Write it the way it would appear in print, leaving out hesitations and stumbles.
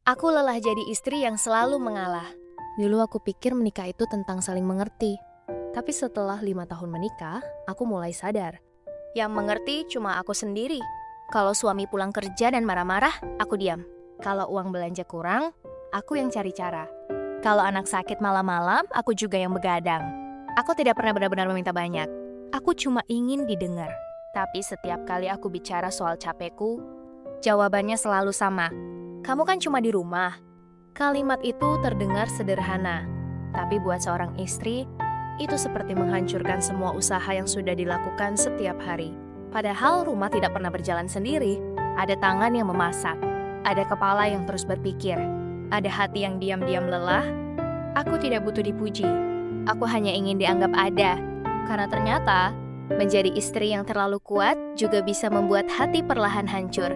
Aku lelah jadi istri yang selalu mengalah. Dulu aku pikir menikah itu tentang saling mengerti. Tapi setelah 5 tahun menikah, aku mulai sadar. Yang mengerti cuma aku sendiri. Kalau suami pulang kerja dan marah-marah, aku diam. Kalau uang belanja kurang, aku yang cari cara. Kalau anak sakit malam-malam, aku juga yang begadang. Aku tidak pernah benar-benar meminta banyak. Aku cuma ingin didengar. Tapi setiap kali aku bicara soal capekku, jawabannya selalu sama. Kamu kan cuma di rumah. Kalimat itu terdengar sederhana, tapi buat seorang istri, itu seperti menghancurkan semua usaha yang sudah dilakukan setiap hari. Padahal rumah tidak pernah berjalan sendiri. Ada tangan yang memasak, ada kepala yang terus berpikir, ada hati yang diam-diam lelah. Aku tidak butuh dipuji. Aku hanya ingin dianggap ada. Karena ternyata, menjadi istri yang terlalu kuat juga bisa membuat hati perlahan hancur.